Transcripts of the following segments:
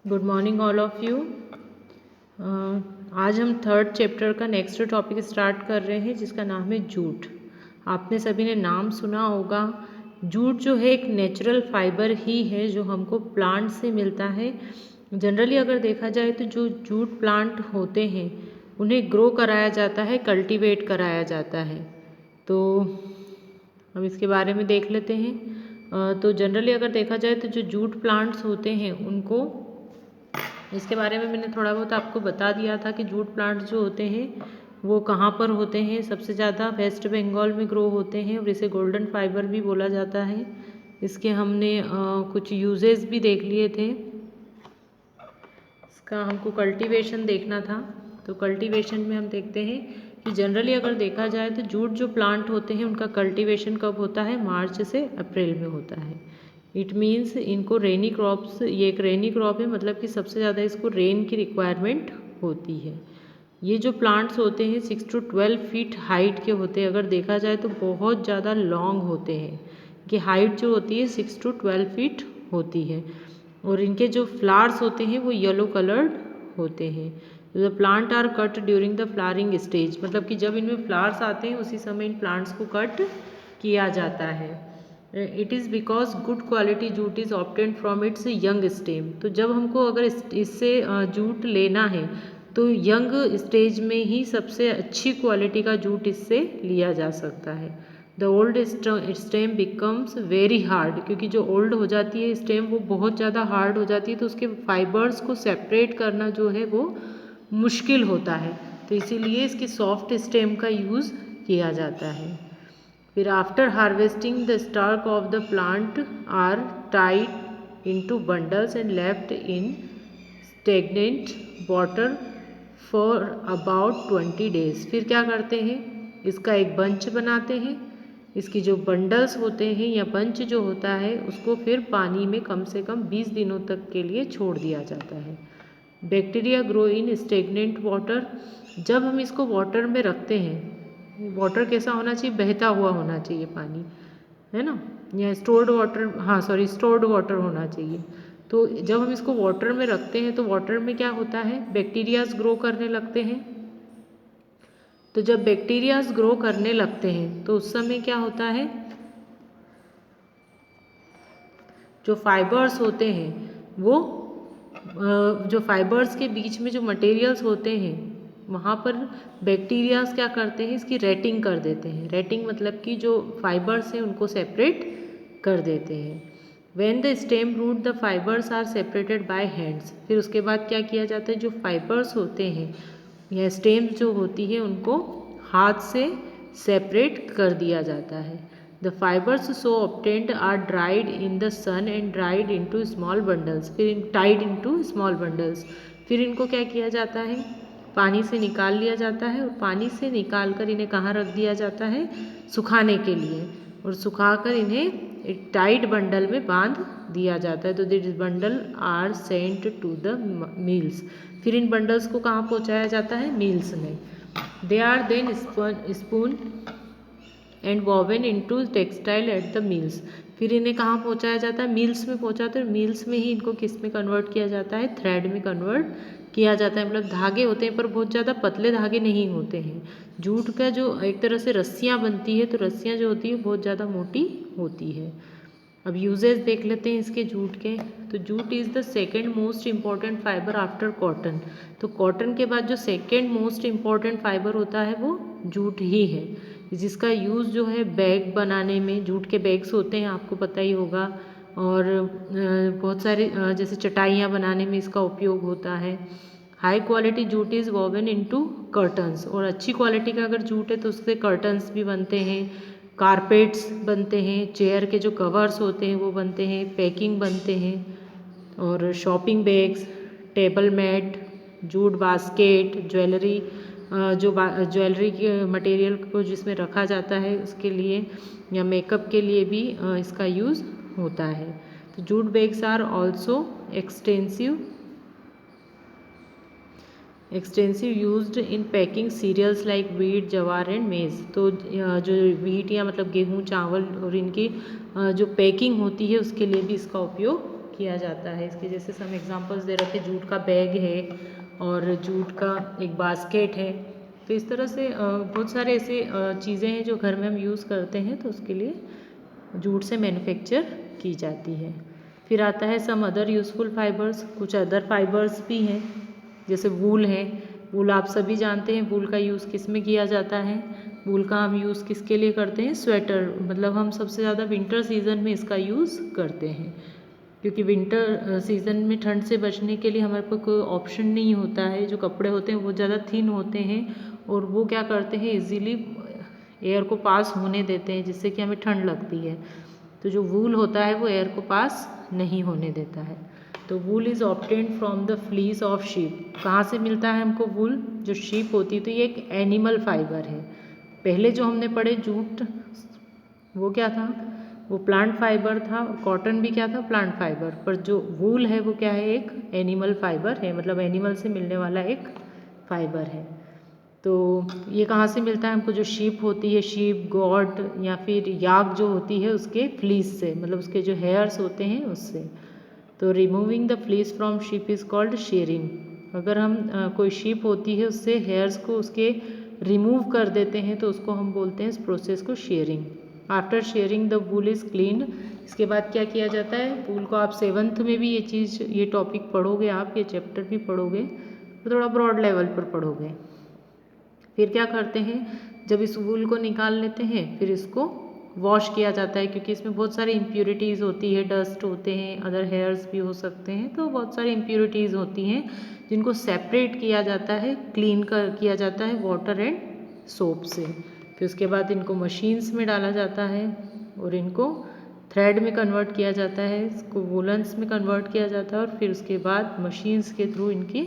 Good morning all of you. आज हम third chapter का नेक्स्ट टॉपिक स्टार्ट कर रहे हैं जिसका नाम है जूट। आपने सभी ने नाम सुना होगा। जूट जो है एक नेचुरल फाइबर ही है जो हमको प्लांट से मिलता है। जनरली अगर देखा जाए तो जो जूट प्लांट होते हैं उन्हें ग्रो कराया जाता है, कल्टीवेट कराया जाता है। तो हम इसके बारे में देख लेते हैं। तो जनरली अगर देखा जाए तो जो जूट प्लांट्स होते हैं उनको, इसके बारे में मैंने थोड़ा बहुत आपको बता दिया था कि जूट प्लांट्स जो होते हैं वो कहाँ पर होते हैं। सबसे ज़्यादा वेस्ट बंगाल में ग्रो होते हैं और इसे गोल्डन फाइबर भी बोला जाता है। इसके हमने कुछ यूजेस भी देख लिए थे। इसका हमको कल्टीवेशन देखना था। तो कल्टीवेशन में हम देखते हैं कि जनरली अगर देखा जाए तो जूट जो प्लांट होते हैं उनका कल्टीवेशन कब होता है? मार्च से अप्रैल में होता है। इट मीन्स इनको रेनी क्रॉप्स, ये एक रेनी क्रॉप है, मतलब कि सबसे ज़्यादा इसको रेन की रिक्वायरमेंट होती है। ये जो प्लांट्स होते हैं 6 to 12 फीट हाइट के होते हैं। अगर देखा जाए तो बहुत ज़्यादा लॉन्ग होते हैं कि हाइट जो होती है 6 to 12 फीट होती है। और इनके जो फ्लावर्स होते हैं वो येलो कलर्ड होते हैं। The plant are cut during the flowering stage, मतलब कि जब इनमें फ्लावर्स आते हैं उसी समय इन प्लांट्स को कट किया जाता है। It is because good quality jute is obtained from its young stem. तो जब हमको अगर इससे जूट लेना है तो यंग स्टेज में ही सबसे अच्छी क्वालिटी का जूट इससे लिया जा सकता है। The old stem becomes very hard, क्योंकि जो ओल्ड हो जाती है स्टेम वो बहुत ज़्यादा हार्ड हो जाती है, तो उसके फाइबर्स को सेपरेट करना जो है वो मुश्किल होता है। तो इसीलिए इसकी सॉफ्ट स्टेम का यूज़ किया जाता है। फिर after harvesting the stalk of the plant are tied into bundles and left in stagnant water for about 20 days. फिर क्या करते हैं? इसका एक बंच बनाते हैं। इसकी जो बंडल्स होते हैं या बंच जो होता है उसको फिर पानी में कम से कम 20 दिनों तक के लिए छोड़ दिया जाता है। Bacteria grow in stagnant water. जब हम इसको वाटर में रखते हैं, वाटर कैसा होना चाहिए? बहता हुआ होना चाहिए पानी, है ना, या स्टोर्ड वाटर, हाँ सॉरी स्टोर्ड वाटर होना चाहिए। तो जब हम इसको वाटर में रखते हैं तो वाटर में क्या होता है? बैक्टीरियाज ग्रो करने लगते हैं। तो जब बैक्टीरियाज ग्रो करने लगते हैं तो उस समय क्या होता है? जो फाइबर्स होते हैं वो जो फाइबर्स के बीच में जो मटेरियल्स होते हैं वहाँ पर बैक्टीरियाज क्या करते हैं? इसकी रेटिंग कर देते हैं। रेटिंग मतलब कि जो फाइबर्स हैं उनको सेपरेट कर देते हैं। When the stem root the fibers are separated by hands, फिर उसके बाद क्या किया जाता है? जो फाइबर्स होते हैं या स्टेम जो होती है उनको हाथ से सेपरेट कर दिया जाता है। The fibres so obtained are dried in the sun and dried into small bundles, फिर टाइड इनटू स्मॉल बंडल्स। फिर इनको क्या किया जाता है? पानी से निकाल लिया जाता है और पानी से निकाल कर इन्हें कहाँ रख दिया जाता है? सुखाने के लिए। और सुखाकर इन्हें एक टाइट बंडल में बांध दिया जाता है। तो this bundle are sent to the mills. फिर इन बंडल्स को कहाँ पहुँचाया जाता है? मिल्स में। They are then spun and woven into textile at the mills. फिर इन्हें कहाँ पहुँचाया जाता है? मिल्स में पहुँचाते हैं। मिल्स में ही इनको किस में कन्वर्ट किया जाता है? थ्रेड में कन्वर्ट किया जाता है। मतलब धागे होते हैं पर बहुत ज़्यादा पतले धागे नहीं होते हैं। जूट का जो एक तरह से रस्सियाँ बनती है तो रस्सियाँ जो होती है बहुत ज़्यादा मोटी होती है। अब यूजेस देख लेते हैं इसके जूट के। तो jute is the second most important fibre after cotton. तो कॉटन के बाद जो सेकेंड मोस्ट इम्पॉर्टेंट फाइबर होता है वो जूट ही है, जिसका यूज़ जो है बैग बनाने में, जूट के बैग्स होते हैं आपको पता ही होगा, और बहुत सारे जैसे चटाइयाँ बनाने में इसका उपयोग होता है। High quality jute is woven into curtains, और अच्छी क्वालिटी का अगर जूट है तो उससे कर्टन्स भी बनते हैं, कारपेट्स बनते हैं, चेयर के जो कवर्स होते हैं वो बनते हैं, पैकिंग बनते हैं, और shopping bags, table mat, jute basket, jewellery, जो ज्वेलरी के मटेरियल को जिसमें रखा जाता है उसके लिए, या मेकअप के लिए भी इसका यूज़ होता है। तो jute bags are also extensively used in packing cereals like wheat, jowar and maize. तो जो व्हीट या मतलब गेहूँ, चावल और इनकी जो पैकिंग होती है उसके लिए भी इसका उपयोग किया जाता है। इसके जैसे सम एग्जांपल्स दे रखे, जूट का बैग है और जूट का एक बास्केट है। तो इस तरह से बहुत सारे ऐसे चीज़ें हैं जो घर में हम यूज़ करते हैं, तो उसके लिए जूट से मैन्युफैक्चर की जाती है। फिर आता है सम अदर यूज़फुल फाइबर्स, कुछ अदर फाइबर्स भी हैं जैसे वूल है। वूल आप सभी जानते हैं, वूल का यूज़ किस में किया जाता है। वूल का हम यूज़ किसके लिए करते हैं, स्वेटर, मतलब हम सबसे ज़्यादा विंटर सीज़न में इसका यूज़ करते हैं, क्योंकि विंटर सीज़न में ठंड से बचने के लिए हमारे पास कोई ऑप्शन नहीं होता है। जो कपड़े होते हैं वो ज़्यादा थिन होते हैं और वो क्या करते हैं, इजीली एयर को पास होने देते हैं, जिससे कि हमें ठंड लगती है। तो जो वूल होता है वो एयर को पास नहीं होने देता है। तो wool is obtained from the fleece of sheep. कहाँ से मिलता है हमको वूल, जो शीप होती है, तो ये एक एनिमल फाइबर है। पहले जो हमने पढ़े जूट, वो क्या था, वो प्लांट फाइबर था, और कॉटन भी क्या था, प्लांट फाइबर। पर जो वूल है वो क्या है, एक एनिमल फाइबर है, मतलब एनिमल से मिलने वाला एक फाइबर है। तो ये कहाँ से मिलता है हमको, जो शीप होती है, शीप, गॉट या फिर याक जो होती है उसके फ्लीस से, मतलब उसके जो हेयर्स होते हैं उससे। तो removing the fleece from sheep is called sharing. अगर हम कोई शीप होती है उससे हेयर्स को उसके रिमूव कर देते हैं तो उसको हम बोलते हैं इस प्रोसेस को sharing. After sharing the wool is cleaned. इसके बाद क्या किया जाता है, वूल को आप 7th में भी ये टॉपिक पढ़ोगे, आप ये चैप्टर भी पढ़ोगे, तो थोड़ा ब्रॉड लेवल पर पढ़ोगे। फिर क्या करते हैं, जब इस वूल को निकाल लेते हैं फिर इसको वॉश किया जाता है, क्योंकि इसमें बहुत सारी इम्प्यूरिटीज़ होती है, डस्ट होते हैं, अदर हेयर्स भी हो सकते हैं, तो बहुत सारी इम्प्यूरिटीज़ होती हैं जिनको सेपरेट किया जाता है, क्लीन किया जाता है वाटर एंड सोप से। फिर उसके बाद इनको मशीन्स में डाला जाता है और इनको थ्रेड में कन्वर्ट किया जाता है, इसको वूलन्स में कन्वर्ट किया जाता है, और फिर उसके बाद मशीन्स के थ्रू इनकी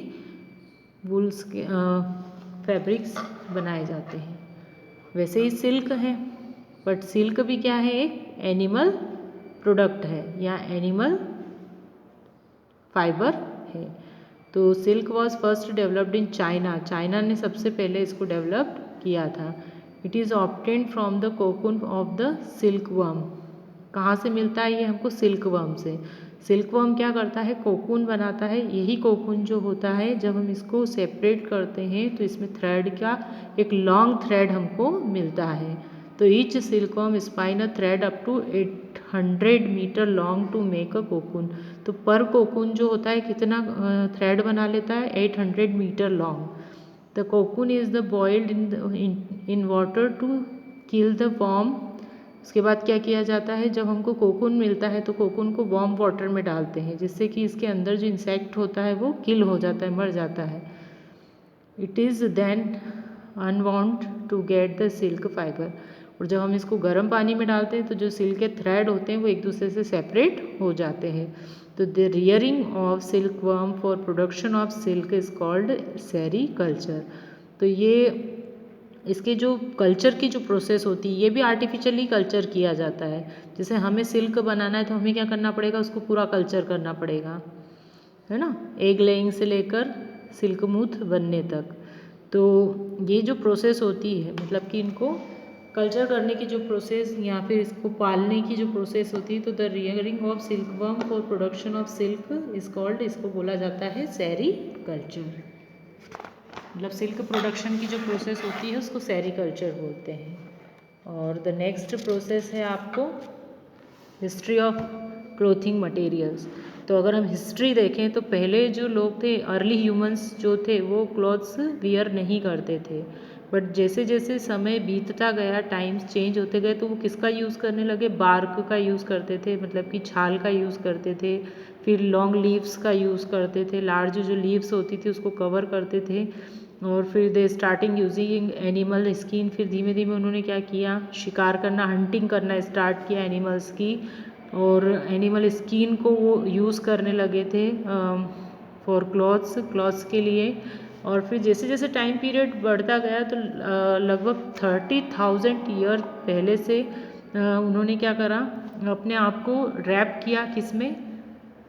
वूल्स के फैब्रिक्स बनाए जाते हैं। वैसे ही सिल्क है, बट सिल्क भी क्या है, एक एनिमल प्रोडक्ट है या एनिमल फाइबर है। तो silk was first developed in China. China ने सबसे पहले इसको डेवलप किया था। It is obtained from the cocoon of the silk worm. कहाँ से मिलता है ये हमको, सिल्क वर्म से। सिल्क वर्म क्या करता है, कोकून बनाता है। यही कोकून जो होता है, जब हम इसको सेपरेट करते हैं तो इसमें थ्रेड का एक लॉन्ग थ्रेड हमको मिलता है। तो each silk worm spins a thread up to 800 metre long to make a cocoon. तो पर कोकून जो होता है कितना थ्रेड बना लेता है, 800 metre long. The cocoon is the boiled in water to kill the worm. उसके बाद क्या किया जाता है, जब हमको कोकून मिलता है तो कोकून को वार्म वाटर में डालते हैं, जिससे कि इसके अंदर जो इंसेक्ट होता है वो किल हो जाता है, मर जाता है। It is then unwound to get the silk fibre. और जब हम इसको गर्म पानी में डालते हैं तो जो सिल्क के थ्रेड होते हैं वो एक दूसरे से सेपरेट हो जाते हैं। तो the rearing of silk worm for production of silk is called sericulture. तो ये इसके जो कल्चर की जो प्रोसेस होती है, ये भी आर्टिफिशियली कल्चर किया जाता है। जैसे हमें सिल्क बनाना है तो हमें क्या करना पड़ेगा, उसको पूरा कल्चर करना पड़ेगा, है ना, एग लेइंग से लेकर सिल्क मूथ बनने तक। तो ये जो प्रोसेस होती है, मतलब कि इनको कल्चर करने की जो प्रोसेस या फिर इसको पालने की जो प्रोसेस होती है, तो the rearing of silk worm for production of silk is called, इसको बोला जाता है सेरीकल्चर। मतलब सिल्क प्रोडक्शन की जो प्रोसेस होती है उसको सेरीकल्चर बोलते हैं। और द नेक्स्ट प्रोसेस है आपको हिस्ट्री ऑफ क्लोथिंग मटेरियल्स। तो अगर हम हिस्ट्री देखें तो पहले जो लोग थे, अर्ली ह्यूमंस जो थे, वो क्लॉथ्स वियर नहीं करते थे। बट जैसे जैसे समय बीतता गया, टाइम्स चेंज होते गए, तो वो किसका यूज़ करने लगे, बार्क का यूज़ करते थे, मतलब कि छाल का यूज़ करते थे। फिर लॉन्ग लीव्स का यूज़ करते थे, लार्ज जो लीव्स होती थी उसको कवर करते थे। और फिर दे स्टार्टिंग यूजिंग एनिमल स्किन। फिर धीमे धीमे उन्होंने क्या किया, शिकार करना, हंटिंग करना स्टार्ट किया एनिमल्स की, और एनिमल स्किन को वो यूज़ करने लगे थे फॉर क्लॉथ्स के लिए। और फिर जैसे जैसे टाइम पीरियड बढ़ता गया तो लगभग 30,000 ईयर पहले से उन्होंने क्या करा, अपने आप को रैप किया, किस में,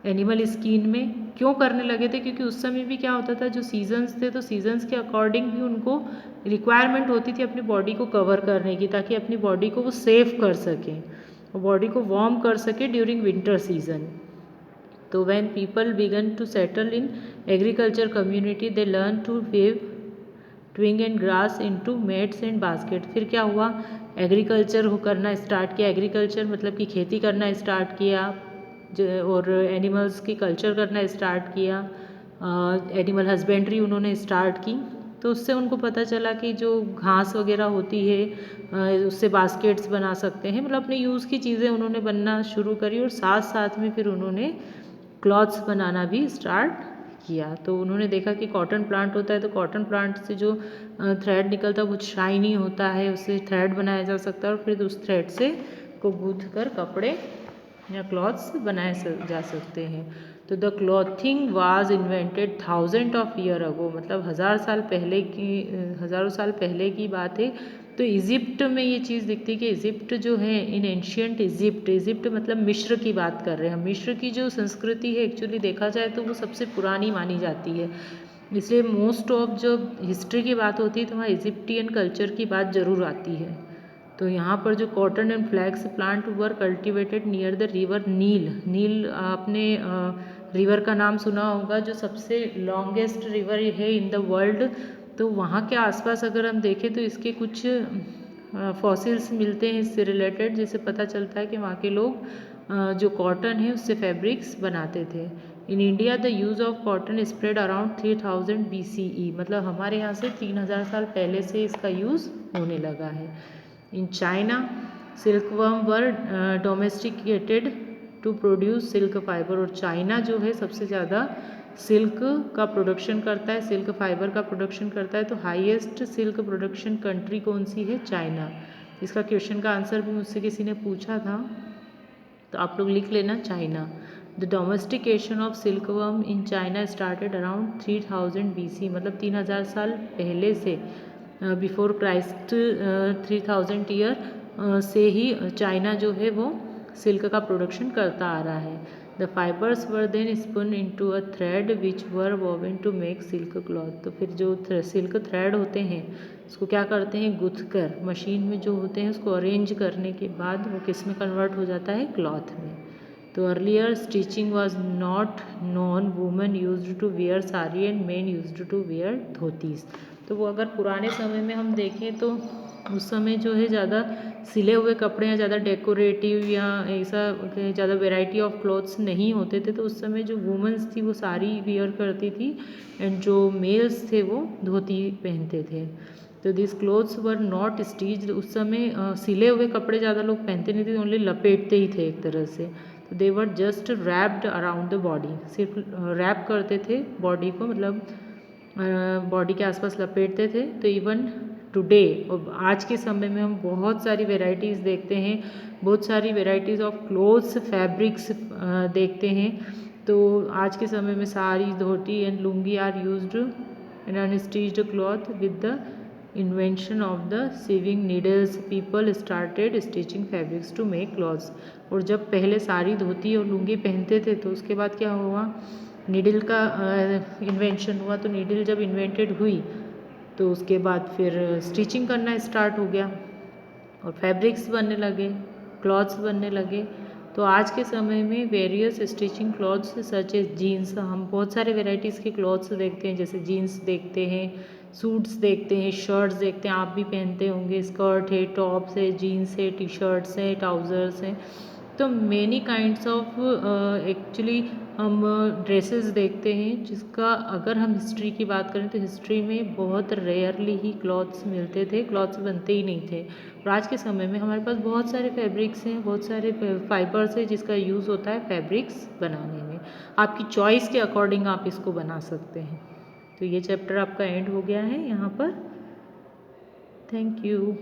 एनिमल स्किन में। क्यों करने लगे थे, क्योंकि उस समय भी क्या होता था, जो सीजन्स थे तो सीजन्स के अकॉर्डिंग भी उनको रिक्वायरमेंट होती थी अपनी बॉडी को कवर करने की, ताकि अपनी बॉडी को वो सेफ कर सकें और बॉडी को वार्म कर सके ड्यूरिंग विंटर सीजन। तो when people begin to settle in agriculture community they learn to weave twig and grass into mats and basket. फिर क्या हुआ, एग्रीकल्चर करना स्टार्ट किया, एग्रीकल्चर मतलब कि खेती करना स्टार्ट किया, और एनिमल्स की कल्चर करना स्टार्ट किया, एनिमल हस्बेंड्री उन्होंने स्टार्ट की। तो उससे उनको पता चला कि जो घास वगैरह होती है उससे बास्केट्स बना सकते हैं, मतलब अपने यूज़ की चीज़ें उन्होंने बनना शुरू करी, और साथ साथ में फिर उन्होंने क्लॉथ्स बनाना भी स्टार्ट किया। तो उन्होंने देखा कि कॉटन प्लांट होता है, तो कॉटन प्लांट से जो थ्रेड निकलता है वो शाइनी होता है, उससे थ्रेड बनाया जा सकता है, और फिर उस थ्रेड से को गूंथ कर कपड़े या क्लॉथ्स बनाए जा सकते हैं। तो the clothing was invented 1000 of year ago, मतलब हज़ारों साल पहले की बात है। तो इजिप्ट में ये चीज़ दिखती है कि इजिप्ट जो है, इन एंशियंट इजिप्ट मतलब मिस्र की बात कर रहे हैं हम। मिस्र की जो संस्कृति है एक्चुअली देखा जाए तो वो सबसे पुरानी मानी जाती है, इसलिए मोस्ट ऑफ जो हिस्ट्री की बात होती है तो वहाँ इजिप्टियन कल्चर की बात ज़रूर आती है। तो यहाँ पर जो cotton and flax plant were cultivated near the river Nile. Nile आपने रिवर का नाम सुना होगा, जो सबसे लॉन्गेस्ट रिवर है इन द वर्ल्ड। तो वहाँ के आसपास अगर हम देखें तो इसके कुछ फॉसिल्स मिलते हैं इससे रिलेटेड, जिससे पता चलता है कि वहाँ के लोग जो कॉटन है उससे फैब्रिक्स बनाते थे। In India the use of cotton spread around 3000 BCE, मतलब हमारे यहाँ से 3000 साल पहले से इसका यूज़ होने लगा है। In China silkworm were domesticated to produce silk fibre, और चाइना जो है सबसे ज़्यादा सिल्क का प्रोडक्शन करता है, सिल्क फाइबर का प्रोडक्शन करता है। तो हाईएस्ट सिल्क प्रोडक्शन कंट्री कौन सी है, चाइना। इसका क्वेश्चन का आंसर भी मुझसे किसी ने पूछा था, तो आप लोग लिख लेना China. The domestication of silkworm in China started around 3000 BC, मतलब 3000 साल पहले से, बिफोर क्राइस्ट 3000 ईयर से ही चाइना जो है वो सिल्क का प्रोडक्शन करता आ रहा है। The fibres were then spin into a thread which were woven to make silk cloth. तो फिर जो सिल्क थ्रेड होते हैं उसको क्या करते हैं, गुथ कर मशीन में जो होते हैं उसको अरेंज करने के बाद वो किस में कन्वर्ट हो जाता है, क्लॉथ में। तो earlier stitching was not known, women used to wear sari and men used to wear dhotis. तो वो अगर पुराने समय में हम देखें तो उस समय जो है ज़्यादा सिले हुए कपड़े या ज़्यादा डेकोरेटिव या ऐसा ज़्यादा वैरायटी ऑफ क्लॉथ्स नहीं होते थे, तो उस समय जो वुमेंस थी वो साड़ी वियर करती थी, एंड जो मेल्स थे वो धोती पहनते थे। तो this clothes were not stitched, उस समय सिले हुए कपड़े ज़्यादा लोग पहनते नहीं थे, ओनली लपेटते ही थे एक तरह से। तो they were just wrapped around the body, सिर्फ रैप करते थे बॉडी को, मतलब बॉडी के आसपास लपेटते थे। तो इवन टुडे, और आज के समय में हम बहुत सारी वेराइटीज़ देखते हैं, बहुत सारी वेराइटीज़ ऑफ क्लोथ्स फैब्रिक्स देखते हैं। तो आज के समय में sari, dhoti and lungi are used in unstitched cloth with the invention of the sewing needles people started stitching fabrics to make clothes. और जब पहले साड़ी, धोती और लुंगी पहनते थे तो उसके बाद क्या हुआ, नीडल का इन्वेंशन हुआ। तो नीडल जब इन्वेंटेड हुई तो उसके बाद फिर स्टिचिंग करना स्टार्ट हो गया और फैब्रिक्स बनने लगे, क्लॉथ्स बनने लगे। तो आज के समय में various stitching clothes such as jeans, हम बहुत सारे वेराइटीज़ के क्लॉथ्स देखते हैं, जैसे जीन्स देखते हैं, सूट्स देखते हैं, शर्ट्स देखते हैं, आप भी पहनते होंगे, स्कर्ट है, टॉप्स है, जीन्स है, टी शर्ट्स हैं, ट्राउज़र्स हैं। तो मैनी काइंड्स ऑफ एक्चुअली हम ड्रेसेस देखते हैं, जिसका अगर हम हिस्ट्री की बात करें तो हिस्ट्री में बहुत रेयरली ही क्लॉथ्स मिलते थे, क्लॉथ्स बनते ही नहीं थे। और आज के समय में हमारे पास बहुत सारे फैब्रिक्स हैं, बहुत सारे फाइबर्स हैं जिसका यूज़ होता है फैब्रिक्स बनाने में। आपकी चॉइस के अकॉर्डिंग आप इसको बना सकते हैं। तो ये चैप्टर आपका एंड हो गया है यहाँ पर। Thank you.